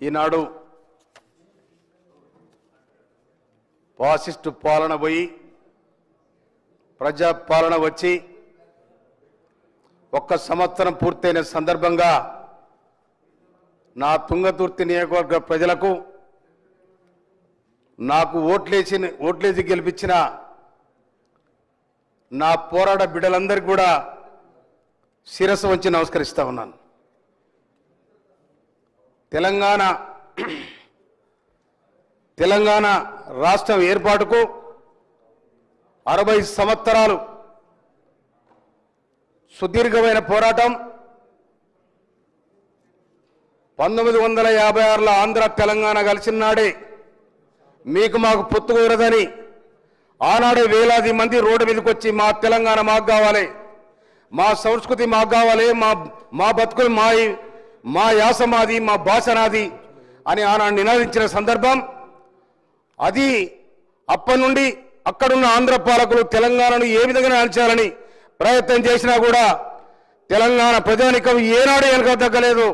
ఈనాడు fascist పాలన పోయి ప్రజాపాలన వచ్చి ఒక్క సంవత్సరం పూర్తయిన సందర్భంగా నా తుంగతుర్తి నియోజకవర్గ ప్రజలకు నాకు ఓట్లేసి గెలిపించిన నా పోరాట బిడ్డలందరికీ కూడా శిరస్సు వంచి నమస్కరిస్తా ఉన్నాను. తెలంగాణ రాష్ట్రం ఏర్పాటుకు 60 సంవత్సరాలు సుదీర్ఘమైన పోరాటం. 1956లో ఆంధ్ర తెలంగాణ కలిసిన నాడే మీకు మాకు పొత్తు కుదరదని ఆనాడే వేలాది మంది రోడ్డు మీదకి వచ్చి మా తెలంగాణ మాకు కావాలి, మా సంస్కృతి మాకు కావాలి, మా బతుకులు మా యాస మాది, మా భాష నాది అని ఆనాడు నినాదించిన సందర్భం అది. అప్పటి నుండి అక్కడున్న ఆంధ్ర పాలకులు తెలంగాణను ఏ విధంగా అణచాలని ప్రయత్నం చేసినా కూడా తెలంగాణ ప్రజానికం ఏనాడు వెనక తగ్గలేదు.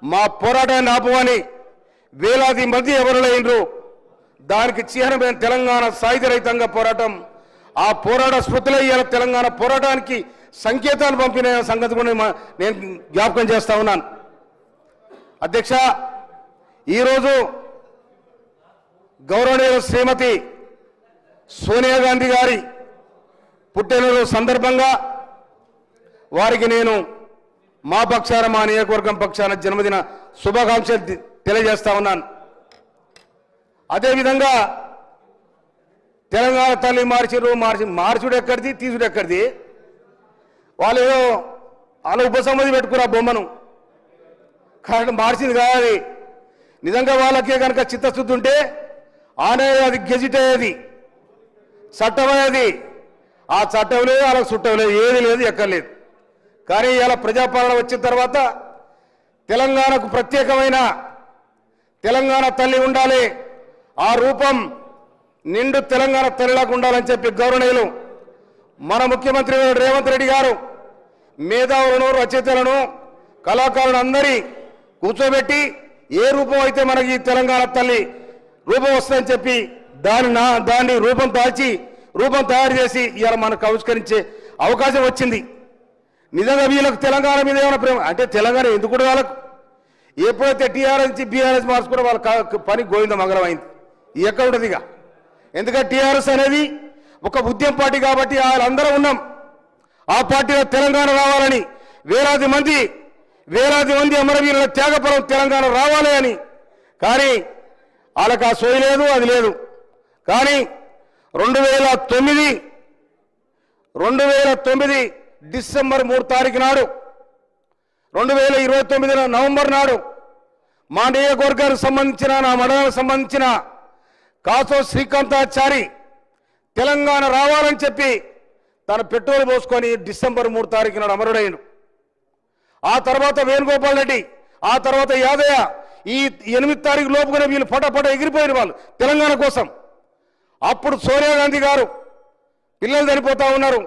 మా పోరాటాన్ని ఆపమని వేలాది మంది ఎవరులైనరు. దానికి చిహ్నమైన తెలంగాణ సాయుధ రహితంగా పోరాటం. ఆ పోరాట స్మృతిలో ఇవాళ తెలంగాణ పోరాటానికి సంకేతాలు పంపిన సంగతి కూడా నేను జ్ఞాపకం చేస్తా ఉన్నాను. అధ్యక్ష, ఈరోజు గౌరవనీయ శ్రీమతి సోనియా గాంధీ గారి పుట్టినరోజు సందర్భంగా వారికి నేను మా పక్షాన మా నియోజకవర్గం పక్షాన జన్మదిన శుభాకాంక్షలు తెలియజేస్తా ఉన్నాను. అదేవిధంగా తెలంగాణ తల్లి మార్చుడు ఎక్కడిది, తీసుడు ఎక్కడిది? వాళ్ళు ఏదో వాళ్ళ ఉపసంహతి పెట్టుకురా బొమ్మను, కాబట్టి మార్చింది కాదు. నిజంగా వాళ్ళకే కనుక చిత్తశుద్ధి ఉంటే ఆనే అది గెజిట్ అయ్యేది, చట్టం అయ్యేది. ఆ చట్టం లేదు, వాళ్ళకి చుట్టం లేదు, ఏది లేదు, ఎక్కర్లేదు. కానీ ఇలా ప్రజాపాలన వచ్చిన తర్వాత తెలంగాణకు ప్రత్యేకమైన తెలంగాణ తల్లి ఉండాలి, ఆ రూపం నిండు తెలంగాణ తల్లిలాగా ఉండాలని చెప్పి గౌరవనీయులు మన ముఖ్యమంత్రి రేవంత్ రెడ్డి గారు మేధావులను, రచయితలను, కళాకారులను అందరి కూర్చోబెట్టి ఏ రూపం అయితే మనకి ఈ తెలంగాణ తల్లి రూపం వస్తుందని చెప్పి దాన్ని రూపం తయారు చేసి ఇవాళ మనకు ఆవిష్కరించే అవకాశం వచ్చింది. నిజంగా వీళ్ళకు తెలంగాణ మీద ఏమైనా ప్రేమ అంటే తెలంగాణ ఎందుకు కూడా వాళ్ళకు ఎప్పుడైతే టీఆర్ఎస్ నుంచి బీఆర్ఎస్ మార్చుకున్న వాళ్ళ పని గోవింద మంగళం అయింది. ఎక్కడ ఉంటుంది ఇక? ఎందుకంటే టీఆర్ఎస్ అనేది ఒక ఉద్యమ పార్టీ కాబట్టి వాళ్ళందరూ ఉన్నాం. ఆ పార్టీలో తెలంగాణ రావాలని వేలాది మంది అమరవీరుల త్యాగపరం తెలంగాణ రావాలి అని. కానీ వాళ్ళకి ఆ సోయి లేదు, అది లేదు. కానీ 2009 డిసెంబర్ 3 తారీఖు నాడు, 2029 నవంబర్ నాడు మా నియోజకవర్గానికి సంబంధించిన, నా మండలానికి సంబంధించిన కాసో శ్రీకాంతాచారి తెలంగాణ రావాలని చెప్పి తన పెట్రోల్ పోసుకొని డిసెంబర్ 3 తారీఖు నాడు అమరుడైండు. ఆ తర్వాత వేణుగోపాల్ రెడ్డి, ఆ తర్వాత యాదయ్య, ఈ 8 తారీఖు లోపుగానే వీళ్ళు పటపట ఎగిరిపోయిన వాళ్ళు తెలంగాణ కోసం. అప్పుడు సోనియా గాంధీ గారు పిల్లలు చనిపోతా ఉన్నారు,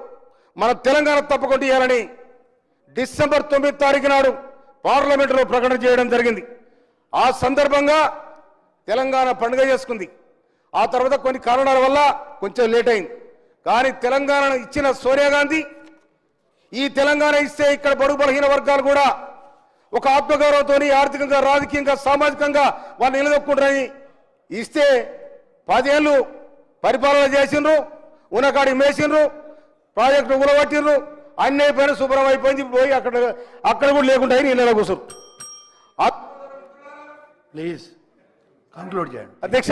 మన తెలంగాణ తప్పకుండా ఇవ్వాలని డిసెంబర్ 9 తారీఖు నాడు పార్లమెంటులో ప్రకటన చేయడం జరిగింది. ఆ సందర్భంగా తెలంగాణ పండుగ చేసుకుంది. ఆ తర్వాత కొన్ని కారణాల వల్ల కొంచెం లేట్ అయింది. కానీ తెలంగాణ ఇచ్చిన సోనియా గాంధీ ఈ తెలంగాణ ఇస్తే ఇక్కడ బడుగు బలహీన వర్గాలు కూడా ఒక ఆత్మగౌరవంతో ఆర్థికంగా, రాజకీయంగా, సామాజికంగా వాళ్ళు నిలదొక్కుంటారని ఇస్తే 10 ఏళ్ళు పరిపాలన చేసిండ్రు, ఉన్నకాడికి మేసిండ్రు, ప్రాజెక్టు ఉలగొట్టిండ్రు, అన్నీ అయిపోయిన శుభ్రం అయిపోయింది. పోయి అక్కడ కూడా లేకుండా నీళ్ళ కూర్చోరు. ప్లీజ్ కంక్లూడ్ చేయండి అధ్యక్ష